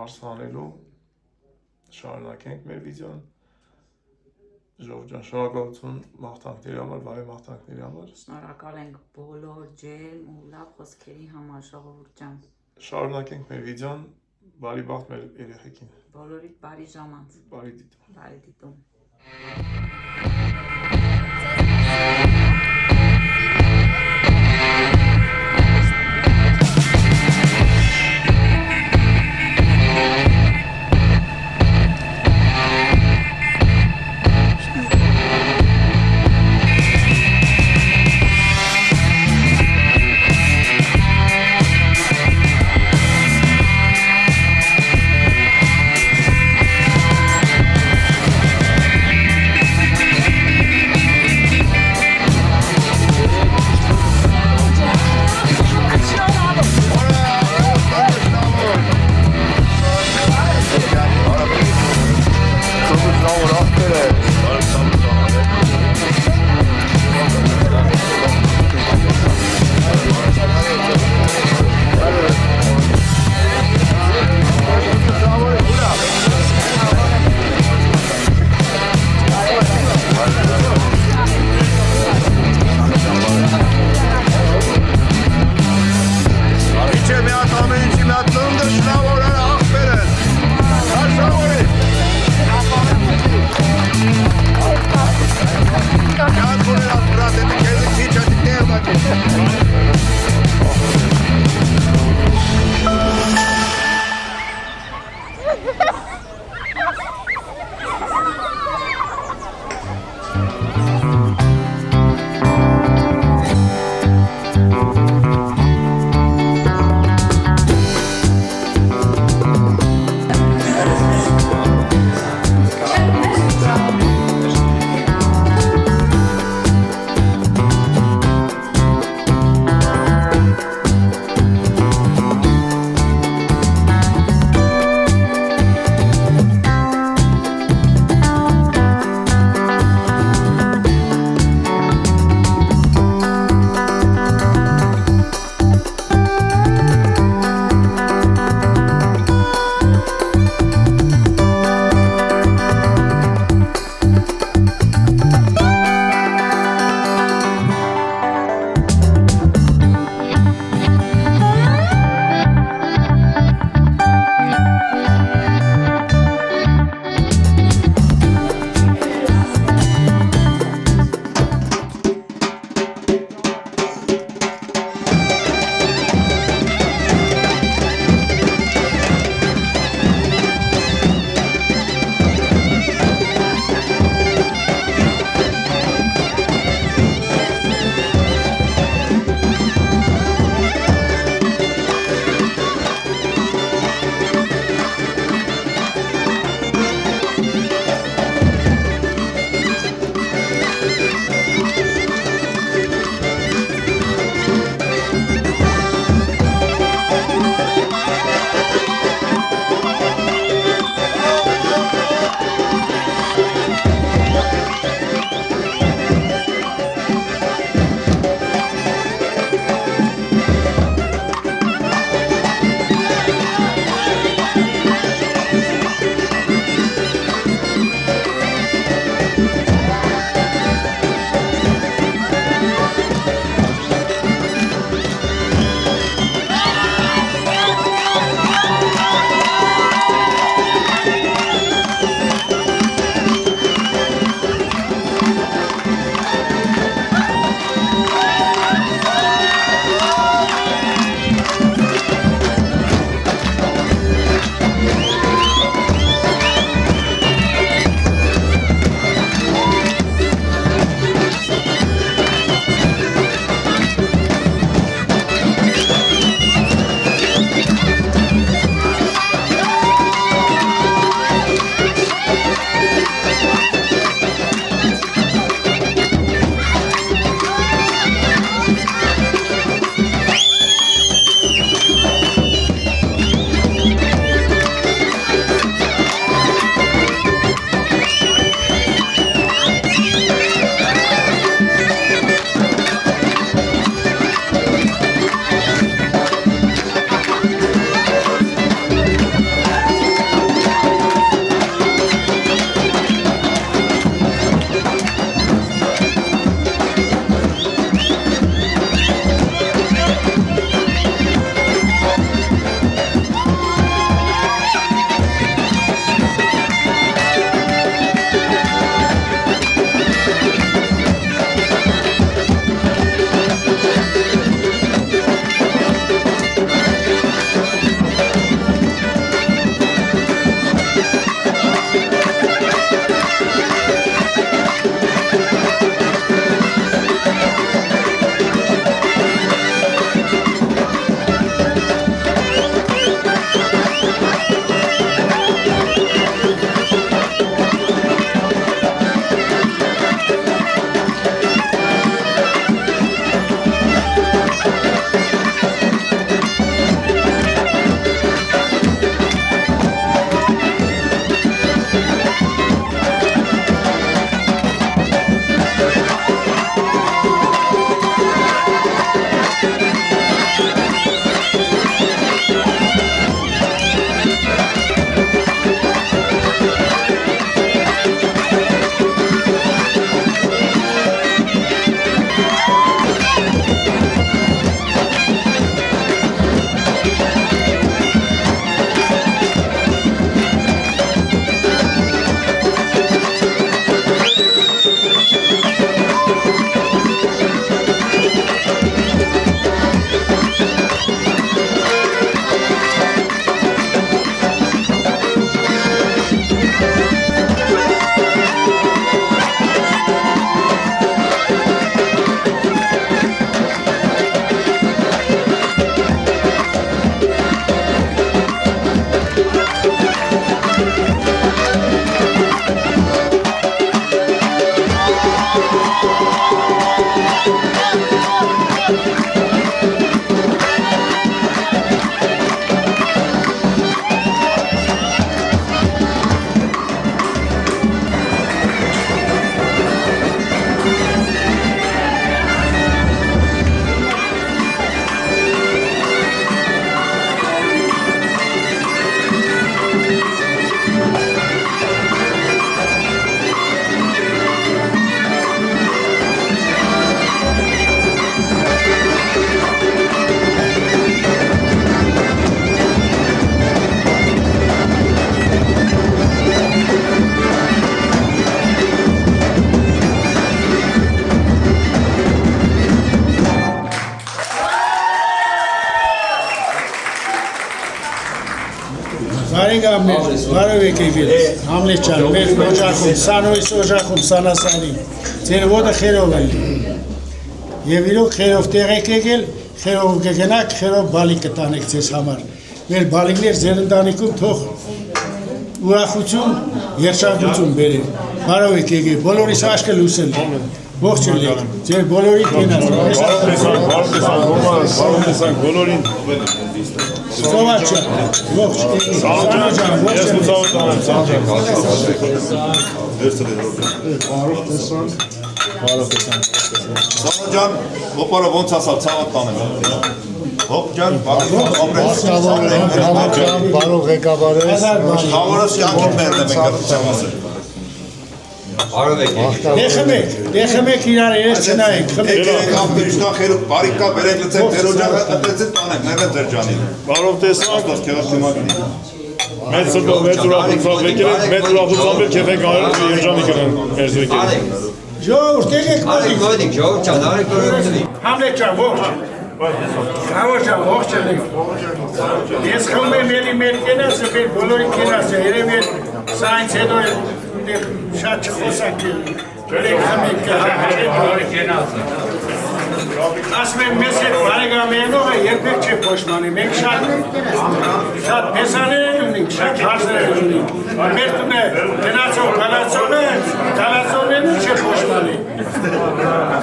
Հարցանելու շարունակենք մեր վիդեոն Ժողովուրդ ջան, շնորհակալություն մաղթանքների համար, բարի մաղթանքների համար։ Շնորհակալ ենք բոլոր ջերմ ու լավ խոսքերի համար, ժողովուրդ ջան։ Շարունակենք մեր վիդեոն, բարի բախտ մեր երեխեքին։ Բոլորիդ բարի ժամանց։ Բարի դիտում։ Բարի դիտում։ Բարեկամներ, բարև եկեք Համլետ ջան, մեր օջախում, Սանոյիս օջախում, Սանասանի, ձեր ոտը խերով է։ Եվ իրոք խերով տեղ եք եկել, խերով կգնաք, խերով բալիկ կտանեք ձեզ համար։ Մեր բալիկներ ձեր ընտանիքում թող ուրախություն, երջանկություն բերեն։ Բարև եկեք, բոլորիս աչքը լուսել։ Ողջ ելեք, ձեր բոլորի կենաց։ Բարով տեսանք բոլորին։ Սովատ ջան, ողջ, Սանո ջան, ողջ ելեք։ Սանո ջան, ոպարը ոնց ասավ, ցավատ տանեմ։ Հոպ ջան, բարով ղեկավարես։ Խավորս յանքիտ մերն եմ ենք ասեմ ասել։ Դե խմեք իրար երես չնայեք, խմեք։ Եկեք ամբերիշնա խերուկ բարիկա վերեք լծեք, ձեր օջախը ըտեցիտ տանեք, ներվե ձեր ջանին։ Բարով տեսանք։ Աստված կեղացի մագնի։ Մեծ սրտով, մեծ ուրախությամբ եկել եք, մեծ ուրախությամբ եք և եք արել երջանիկ են մեր զույգերը։ Ժողովուրդ, եկեք մոտիկ։ Գոդիկ, ժողովուրդ ջան, արեք գոդիկ։ Համլետ ջան, ողջ։ Խավոր ջան, ողջ ելեք։ Ես խմում եմ ելի մեր կենացը, մեր բոլորի կենացը, երևի սա այնց հետո շատ չխոսակ ջրեք խմեք բոլորի կենացը։ Ասում եմ մեզ հետ բարեկամներնողը երբեք չի փոշմանի, մենք շատ պեսաներ են ունենք, շատ հարցեր են ունենք, մեր տունը գնացող գալացողներն չի փոշմանի,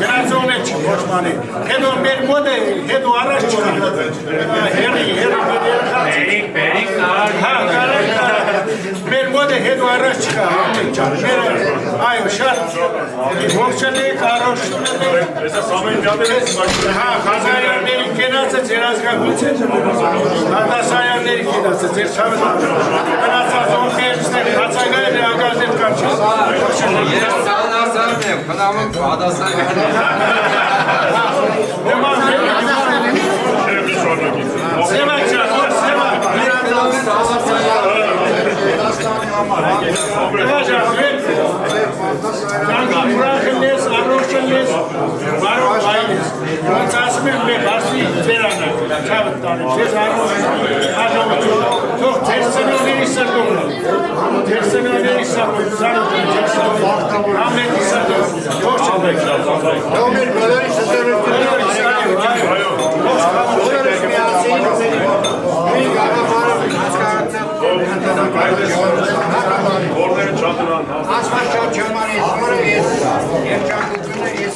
գնացողներ չի փոշմանի, հետո մեր մոդը հետո առաջ չկա, հերի մեր մոդը հետո առաջ չկա, այո, շատ ողջանեք, առողջունեք, Խազարյանների կենացը ձեր ազգագույցը, Հարտասարյանների կենացը ձեր շավը գնացած ոնքերստեղ հացագայր է ագազներ կար չես։ Ես Սանասարն եմ, խնամում Հադասարյան։ Սևակ չան, որ սևակ։ Կանգի ուրախն ես, առողջն ես, բարով այն ես։ Ոնց ասում եմ մեր բասվի ձերանակ, չավըտ տանեմ, ձեզ հաջողություն, թող ձեր սնողների սրտողն, ձեր սնողների սրտողն, Համլետի սրտողն, ողջ եք։ Թող մեր բոլորի սրտողն, բոլորս միասին, մի գաղավարով Որները չատրան։ Աստված շատ չամանես, որը ես երջանկությունը ես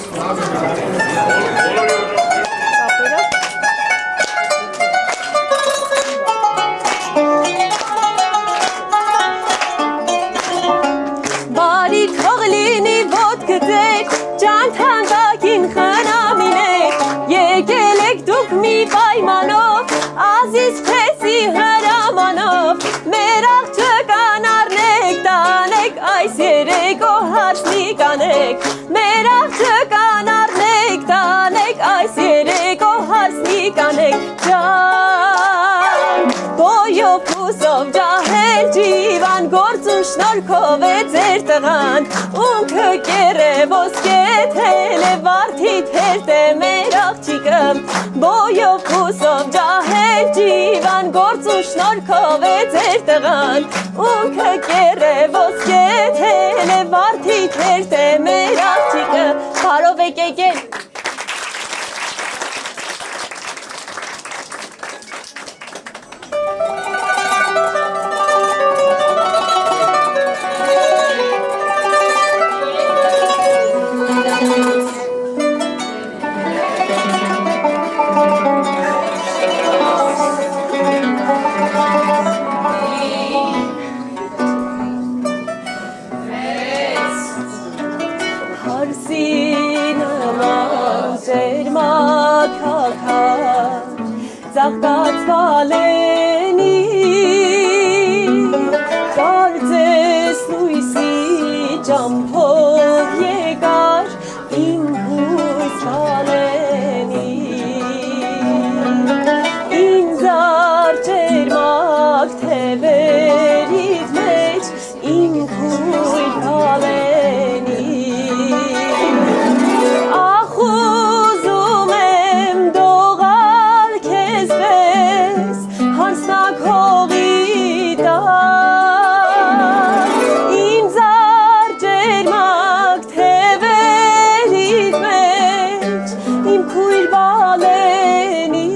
Բարի թող լինի ոտքը ձեր, ճանթանդակին խնամինեք, եկել եք դուք մի պայմանով, ազիզ փեսի հրամանով, մեր աղջկան առնեք տանեք, այս երեկո հարցնի կանեք, մեր աղջկան առնեք տանեք, այս երեկո հարցնի կանեք, ջան, բոյով փուսով ջահել ջիվան, գործուն շնորքով է ձեր տղան, ունքը կեր է ոսկե թել է վարդի թերտ է մեր աղջիկը, բոյով փուսով ջահել ջիվան, գործուն շնորքով է ձեր տղան, ունքը կեր է ոսկե թել է վարդի թերտ է մեր աղջիկը, բարով եք եկել։ Ծաղկած վալենի, կար լույսի ճամփով եկար իմ հույս հալենի ինձ արջերմակ թևերիդ մեջ իմ քույր հալենի ախուզում եմ դողալ քեզ պես հանցնակ հողի տակ ինձ արջերմակ թևերիդ մեջ իմ քույր բալենի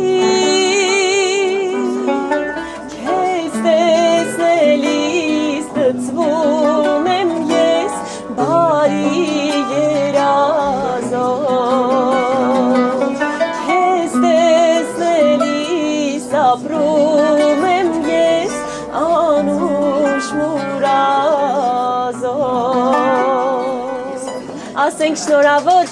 քեզ տեսնելիս ստծվում եմ ես բարի երազով քեզ տեսնելիս ապրում եմ ես անուշ մուրազով ասենք շնորհավոր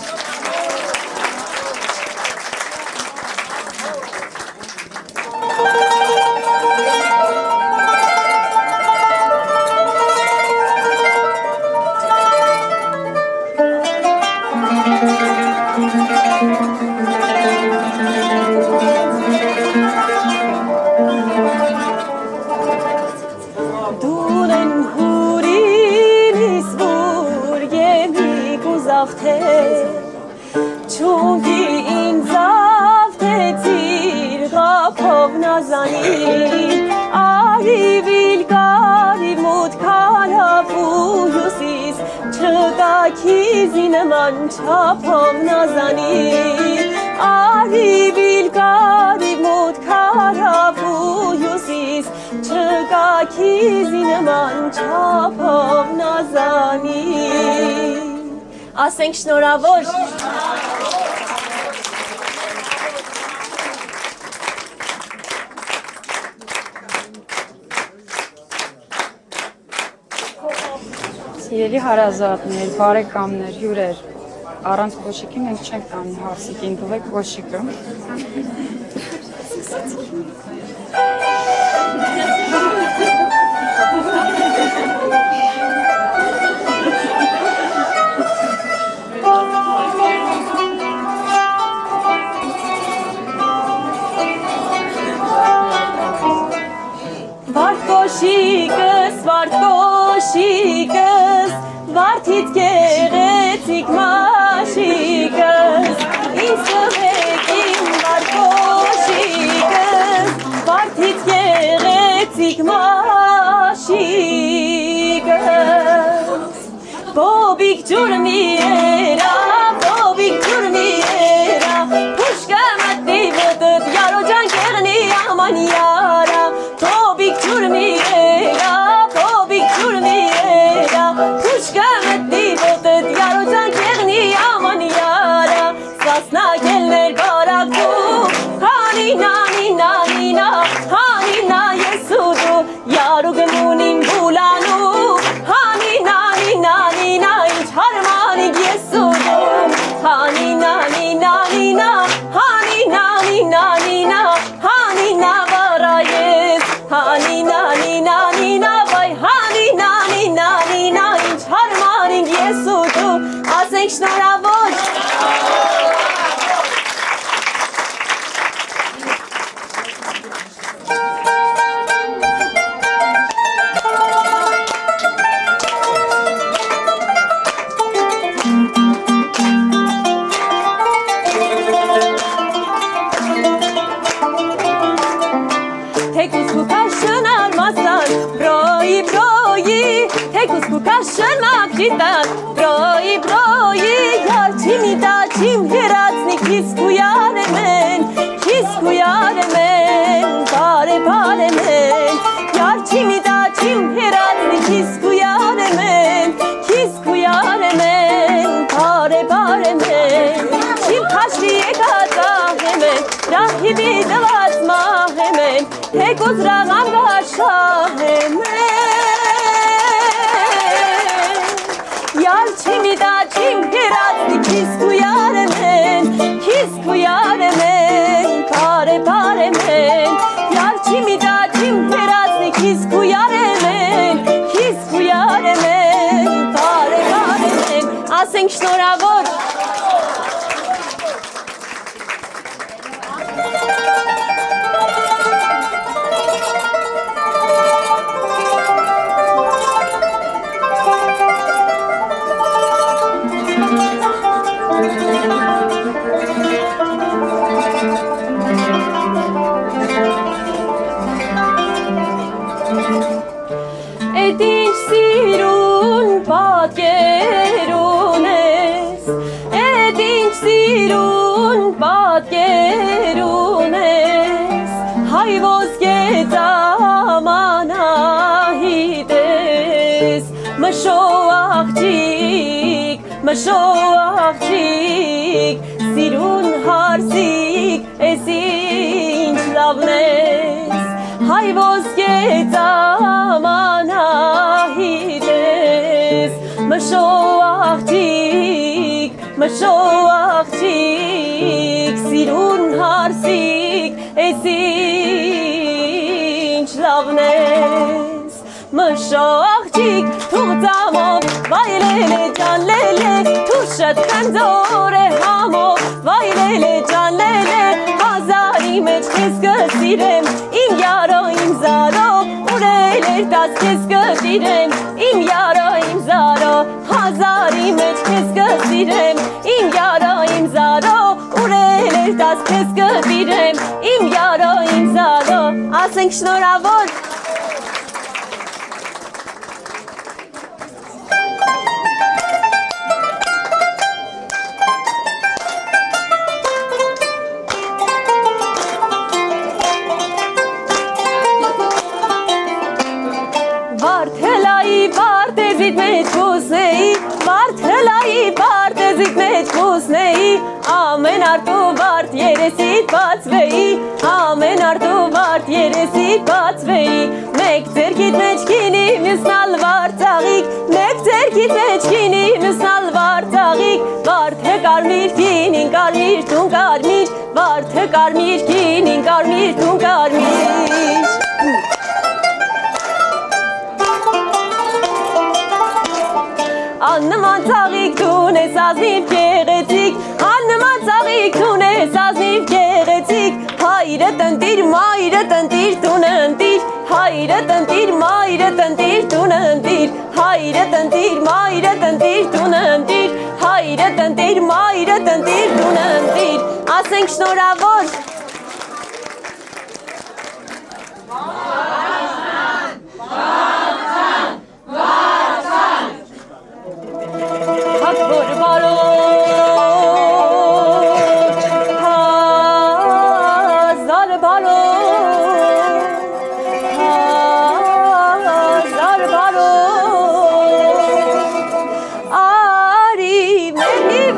Դունեն հուրին իսվուր եմի կուզավթե Չունքի ինձ ավթեցիր ғապով նազանին Արիվիլ կարիվ մուտ կարավ ու հյուսիս Չկա քիզի նման չապով նազանին Արիվիլ կարիվ մուտ կարավ ու հյուսիս Չկա քիզի նման չապով նազանին Ասենք շնորհավոր Սիրելի հարազատներ, բարեկամներ, հյուրեր, առանց կոշիկի մենք չենք տանի հարսիկին, տվեք կոշիկը։ Վարդ կոշիկս, վարդից գեղեցիկ մաշիկս, ինձ տվեք իմ վարդ կոշիկս, վարդից գեղեցիկ մաշիկս, բոբիկ ջուրմի երա, փուշկը մտնի ոտըտ, յարո ջան կեղնի աման յարա, բոբիկ ջուրմի երա, Pushka meti botet yaro jan kerni aman yara Sasna gelner baraku Hani na yesudu Yaro gemunim bulanu Hani na inch harmanik yesudu Hani na barayes Hani na bay Hani na Harmaning yesudu Asենք շնորհավոր Թեկուս կուկաշն արմասան Բրոյի Թեկուս կուկաշն մակրիտան Բրոյի Յարչի միդաչիմ հերացնի Քիս կույարեմեն Բարեմեն Յարչի միդաչիմ հերացնի Քիս կույարեմեն Բարեմեն Չիմ քաշվի եկած ահեմեն Ռահիվի դված մահեմեն Թեկուս ռաղամ գաշահեմեն Յարչի միդաչիմ հերացնի Քիս կույարեմեն Բարեմեն Յարչի միդաչիմ հերացնի ասենք շնորհավոր Էդ ինչ սիրուն պատկեր ունես Էդ ինչ սիրուն պատկեր ունես Հայ ոսկե ծամանահիտ ես Մշո աղջիկ Սիրուն հարսիկ ես ինչ լավն ես Հայ ոսկե ծամանահիտ ես Մշո աղջիկ Սիրուն հարսիկ ես ինչ լավն ես Մշո աղջիկ թող ծամով վայելել է ջան լելե Թու շատ խնձոր է համով վայելել է ջան լելե Հազարի մեջ քեզ կսիրեմ իմ յարո իմ զարո Ուրել էր տաս քեզ կսիրեմ իմ յարո իմ զարո Հազարի մեջ քեզ կսիրեմ իմ յարո իմ զարո Ուրել էր տաս քեզ կսիրեմ իմ յարո իմ զարո Ասենք շնորհավոր Բարտեզիտ մեջ կուսնեի Ամեն արտու վարդ երեսիտ բացվեի Ամեն արտու վարդ երեսիտ բացվեի Մեկ ձերքիտ մեջ կինի մյուսնալ վարդաղիկ Մեկ ձերքիտ մեջ կինի մյուսնալ վարդաղիկ Վարդը կարմիր կինին կարմիր տուն կարմիր Վարդը կարմիր կինին կարմիր տուն կարմիր Աննման ծաղիկ տուն ես ազնիվ գեղեցիկ Աննման ծաղիկ տուն ես ազնիվ գեղեցիկ Հայրը տնտիր, մայրը տնտիր, տունը ընտիր Հայրը տնտիր, մայրը տնտիր, տունը ընտիր Հայրը տնտիր, մայրը տնտիր, տունը ընտիր Հայրը տնտիր, մայրը տնտիր, տունը ընտիր Ասենք շնորհավոր Հատվոր բարոջ, հազար բարոջ Արի մերիվ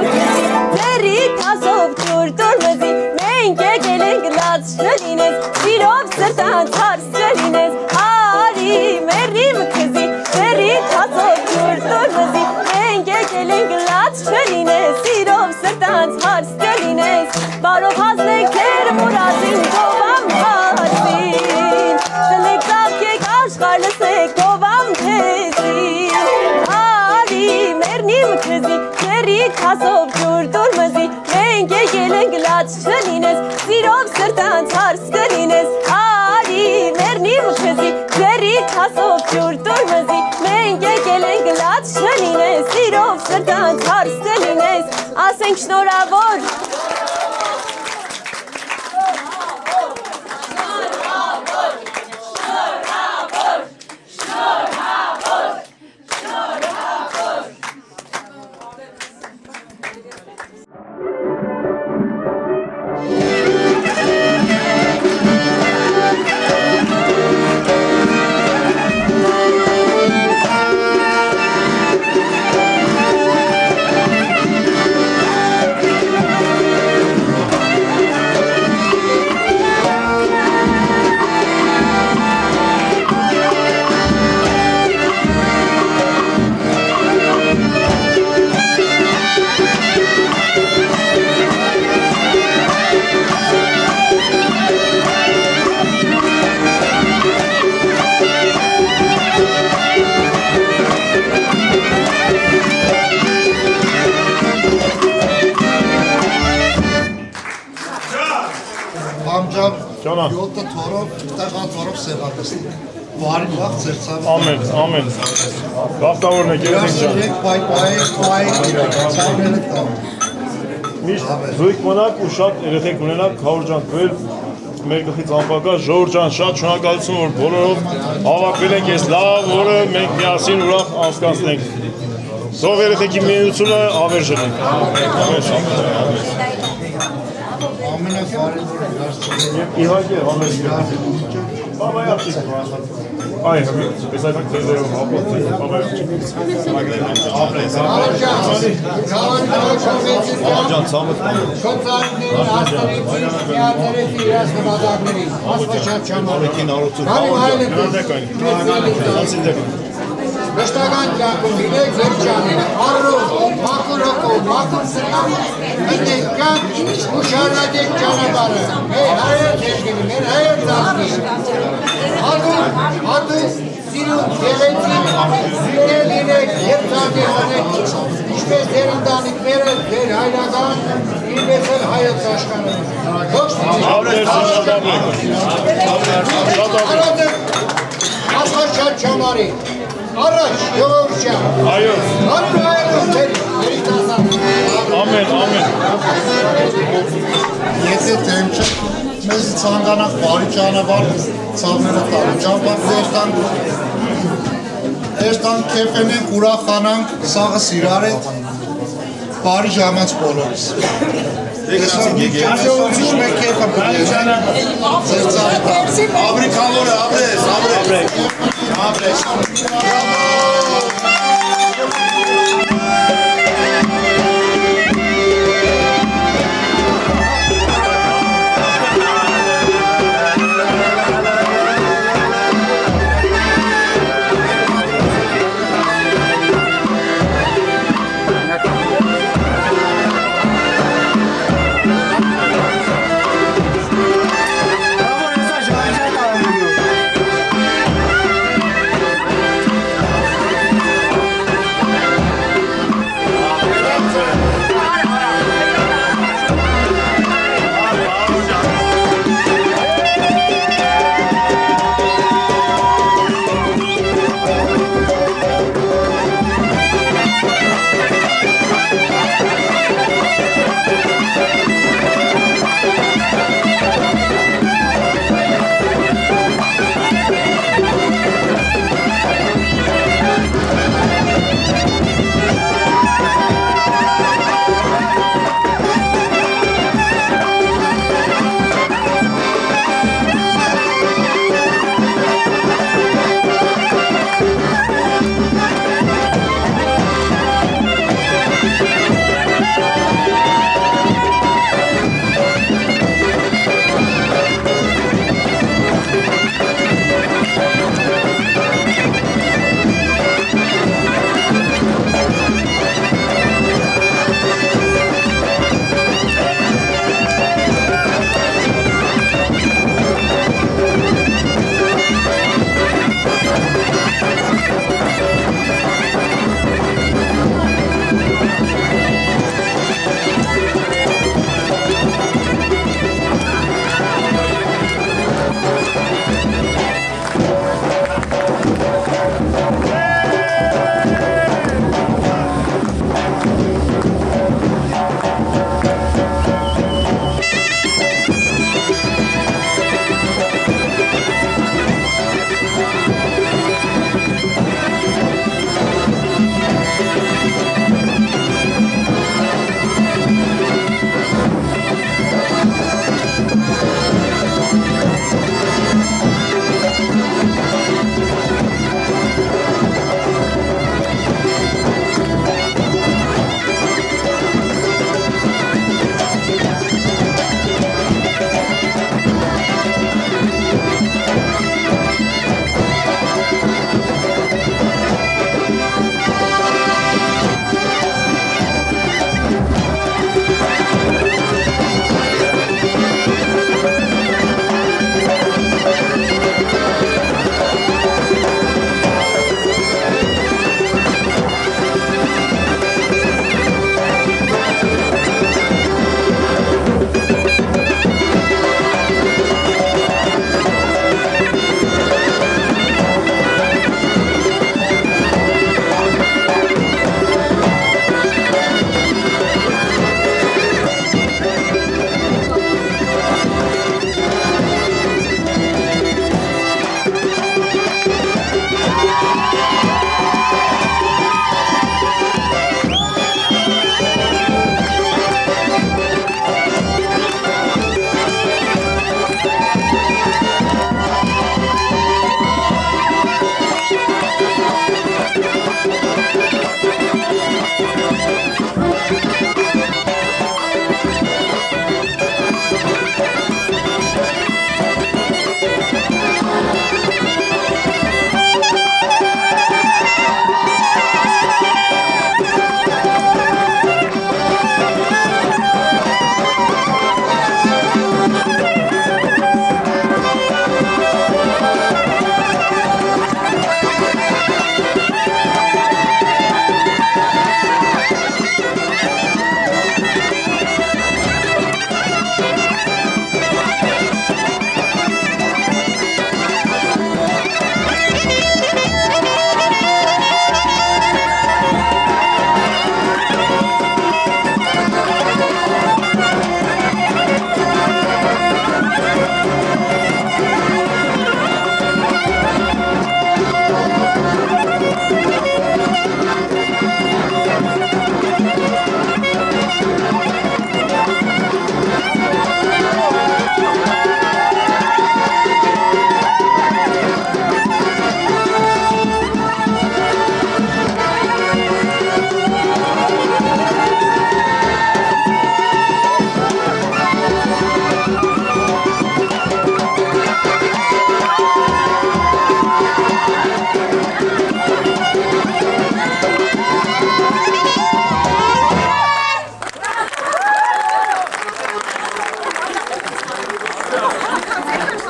ձերի թասով ճուր մզի Մենք եկել ենք լաց չլինես, սիրով սրտանց հարս չլինես Արի մերիվ քզի ձերի թասով ճուր մզի Մենք եկել ենք լաց չլինես, սիրով սրտանց հարս չլինես Բարով հասնեք քեր մուրացին, կովամ հարսին Տնեք ծավկեք աշխար լսեք, կովամ թեզին Արի մերնիմ քզի, ձերի թասով ճուր մզի Մենք եկել ենք լաց չլինես, սիրով սրտանց հարս չլինես Արի մերնիմ քզի, ձերի թասով ճուր մզի Մենք եկել ենք լաց չլինես, սիրով սրտանց հարս չլինես Ասենք շնորհավոր Ջանա։ 7 թորով, տղա թորով սեղանստիկ։ Բարի վաղ ձեր ցավ։ Ամեն, ամեն։ Գաղթավորն եք երեք ջան։ Երեք բայ ցավները տամ։ Միշտ զույգ մնաք ու շատ երեխեք ունենաք, Քավոր ջան, դուք մեր գլխից անպակաս Ժողովուրդ ջան, շատ շնորհակալություն, որ բոլորով հավաքվել ենք այս լավ օրը, մենք միասին ուրախ անցկացնենք։ Թող երեխեքի միությունը ավերժել ենք։ Ամենաբարին Իհարկե, ամեն Բաբայացիկ։ Այ, ես այդպես դերով ապոթի, բաբայացիկ։ Ջան, ցավը Վշտական կյանքում իրեք ձեր ճանին, առով, մակուր հոգով, մակուր սրամ, մտնեք կան ու շարնագեք ճանապարը, մեր հայեր թեժգինի, մեր հայեր ծաղկի, հատուկ, սիրուն, գեղեցին, սիրել իրեք, և ծաղկի հանեք, ինչպես ձեր ընտանիքները, ձեր հայրական, իրպես էլ հայոց աշխարհում։ Աշխարհ շատ չամարի, առաջ, ժողովուրդ ջան։ Այո։ Ամեն, ամեն։ Եթե դեմ չէ, մեզ ցանկանանք բարի ճանապարհ ցավները տալու։ Ճանապարհ երտան կեֆենենք, ուրախանանք, սաղը սիրար հետ, բարի ժամանց բոլորիս։ Այսօր մենք կեփը ձեր ծաղը Աբրի քավորը, աբրես, աբրես։ Աբրես։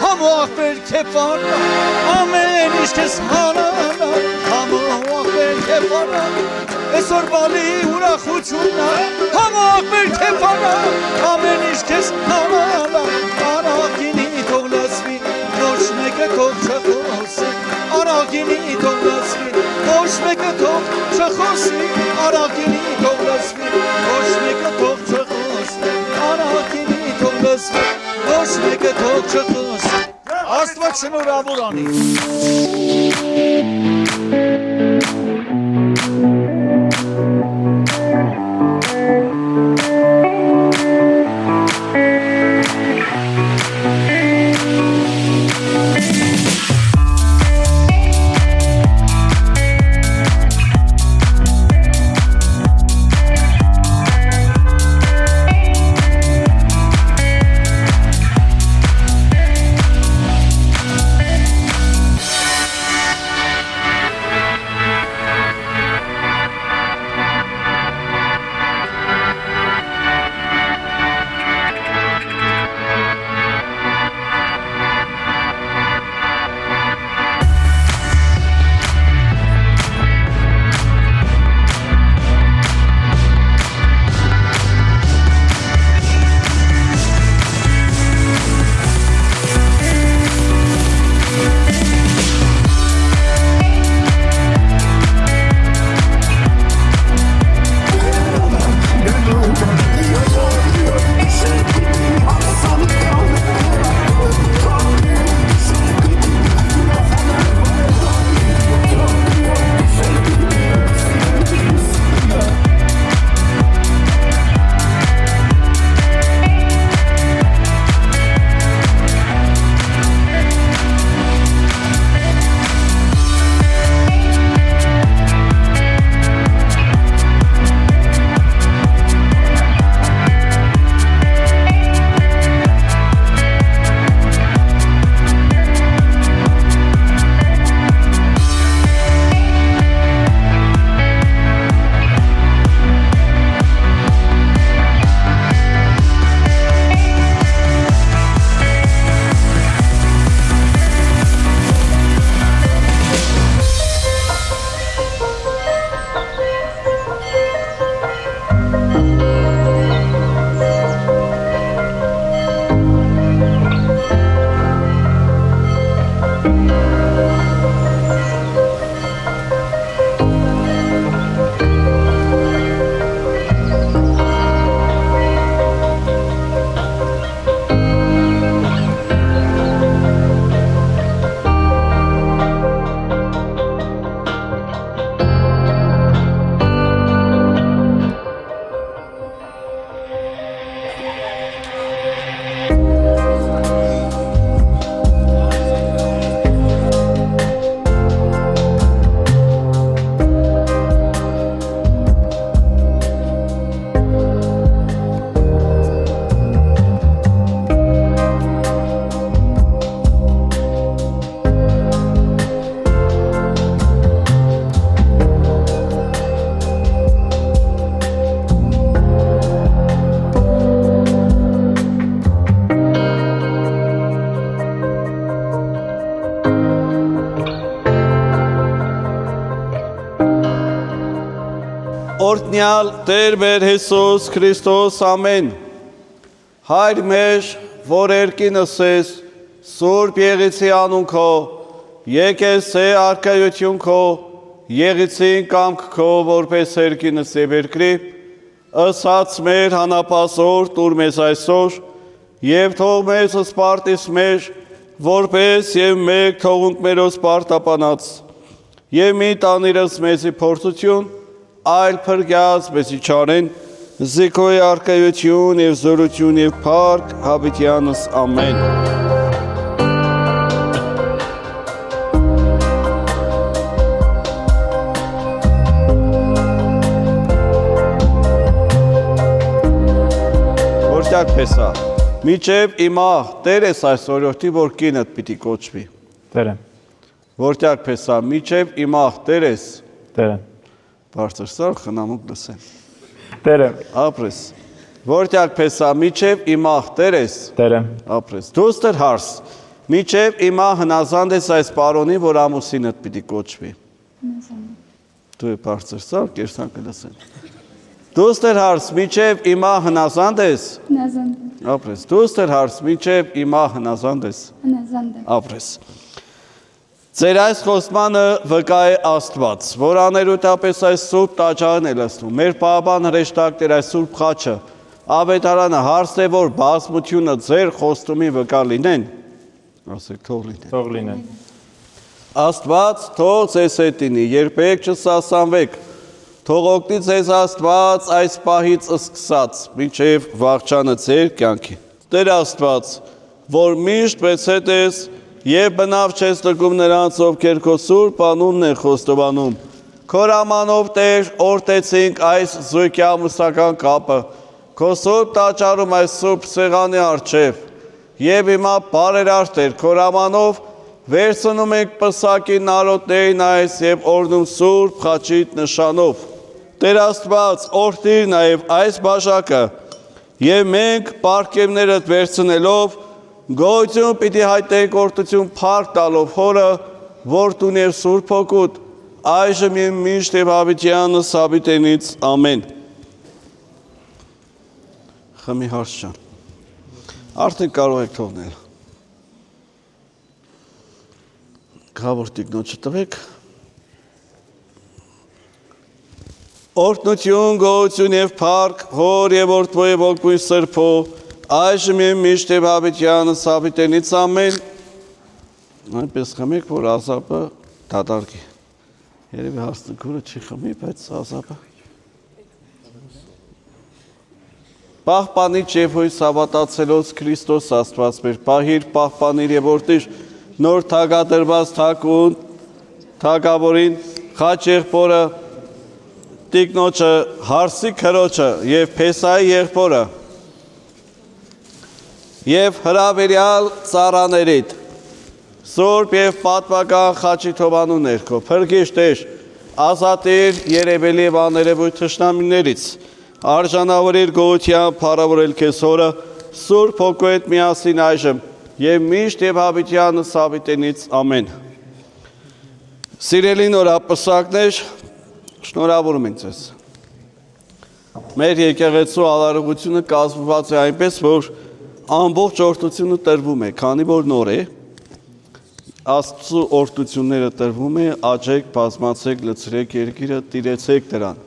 Hamok belki bana amen işkes hanana Hamok belki bana esor bali ura khuçuna Hamok belki bana amen işkes hanana Aragini toglasvi noşmeke togçakosi Aragini toglasvi noşmeke togçakosi Aragini toglasvi noşmeke togçakosi Aragini toglasvi noşmeke togçakosi Աստված շնորհավոր անի Օրհնյալ Տեր մեր Հիսուս Քրիստոս ամեն Հայր մեր որ երկինս ես Սուրբ Եղեցի անուն քո եկես է արքայություն քո Եղեցին կամք քո որպես երկինս եւ երկրի ըսած մեր հանապազոր տուր մեզ այսօր եւ թող մեզ սպարտիս մեր որպես եւ մեկ թողունք մերոս պարտապանած եւ մի տանիրս մեզի փորձություն այլ փրկյաց մեզի չարեն զիքոյ արքայություն եւ զորություն եւ փառք հավիտյանս ամեն Որտեղ փեսա Միջև իմա Տեր ես այս օրյոթի որ կինդ պիտի կոչվի Տեր եմ Որտեղ փեսա միջև իմա Տեր ես Տեր եմ բարձր սար խնամուկ լսեն։ Տերեմ, Ապրես։ Որտյակ փեսա միջև իմախ տերես։ տերեմ, Ապրես։ Դուստր հարս։ Միջև իմա հնազանդ ես այս պարոնի, որ ամուսինդ պիտի կոչվի։ Դու է բարձր սար, կերսան կլսեն։ Դուստր հարս, միջև իմա հնազանդ ես։ Ապրես։ Դուստր հարս, միջև իմա հնազանդ ես։ Ապրես։ Ձեր այս խոսմանը վկա է Աստված, որ աներութապես այս սուրբ տաճարն է լսնում, մեր պահապան հրեշտակներ այս սուրբ խաչը, ավետարանը հարց է, որ բազմությունը ձեր խոստումի վկա լինեն, ասեք թող լինեն։ թող լինեն։ Աստված թող ձեզ հետ լինի, երբեք չսասանվեք, թող օգնի ձեզ Աստված այս պահից սկսած, մինչև վաղճանը ձեր կյանքի։ Տեր Աստված, որ միշտ մեզ հետ ես և բնավ չես տրկում նրանց, ովքեր քո սուրբ անունն են խոստովանում, քո հրամանով Տեր օրհնեցինք այս զույգամուսական կապը, քո սուրբ տաճարում այս սուրբ սեղանի առջև, և հիմա բարերար Տեր, քո հրամանով վերցնում ենք պսակի նարոտներին այս և օրհնում սուրբ խաչիդ նշանով։ Տեր Աստված, օրհնիր նաև այս բաժակը, և մենք պարգևներդ վերցնելով գոհություն պիտի հայտնենք օրհնություն փառք տալով Հորը, Որդուն և Սուրբ Հոգուդ, այժմ և միշտ և հավիտյանս հավիտենից ամեն։ Խմի հարց ջան։ Արդեն կարող եք թողնել։ Գավոր տիկնոջը տվեք։ Օրհնություն, գոհություն և փառք Հոր և Որդու և Հոգու Սրբո, այժմ և միշտ և հավիտյանս հավիտենից ամեն։ Այնպես խմեք, որ ազապը դադարվի։ Երևի հասնքուրը չի խմի, բայց ազապը։ Պահպանիչ և հույս հավատացելոց Քրիստոս Աստված մեր պահիր, պահպանիր և օրհնիր նոր թագադրված թագուն, թագավորին, խաչ եղբորը, տիկնոջը, հարսի քրոջը և Փեսայի եղբորը և հրավիրյալ ծառաներիդ, սուրբ և պատվական խաչի թովանու ներքո, փրկիչ Տեր, ազատիր երևելի և աներևույթ թշնամիներից, արժանավորիր գոհությամբ փառավորել քեզ Հորը, Սուրբ Հոգու հետ միասին այժմ և միշտ և հավիտյանս հավիտենից ամեն։ Սիրելի նորապսակներ, շնորհավորում ենք ձեզ։ Մեր եկեղեցու արարողությունը կազմված է այնպես, որ ամբողջ օրհնությունը տրվում է, քանի որ նոր է, Աստծու օրհնությունները տրվում է, աճեք, բազմացեք, լցրեք երկիրը, տիրեցեք դրան։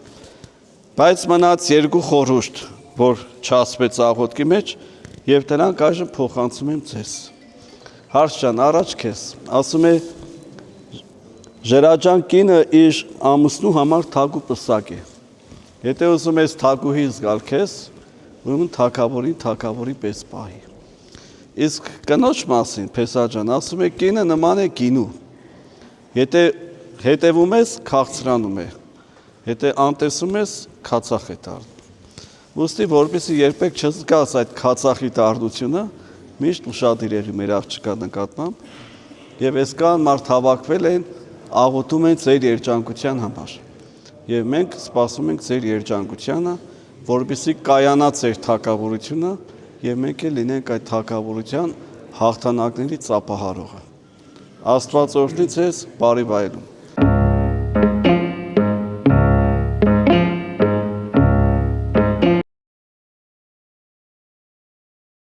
Բայց մնաց երկու խորհուրդ, որ չասվեց աղոթքի մեջ, և դրանք այժմ փոխանցում եմ ձեզ։ Հարց ջան, առաջ քեզ, ասում է Ժերաջան կինը իր ամուսնու համար թագու պսակ է։ Եթե ուզում ես թագուհի զգալ քեզ, ուրեմն թագավորին թագավորի պես պահի։ Իսկ կնոջ մասին Փեսա ջան ասում է կինը նման է գինու։ Եթե հետևում ես, քաղցրանում է։ Եթե անտեսում ես, քացախ է դառնում։ Ուստի որպեսզի երբեք չզգաս այդ քացախի դառնությունը, միշտ ուշադիր եղի մեր աղջկա նկատմամբ, եւ այսքան մարդ հավաքվել են, աղոթում են ձեր երջանկության համար։ Եվ մենք սպասում ենք ձեր երջանկությանը, որպեսզի կայանա ձեր թագավորությունը, եւ մենք էլ լինենք այդ թագավորության հաղթանակների ծափահարողը։ Աստված օրհնի ձեզ, բարի վայելում։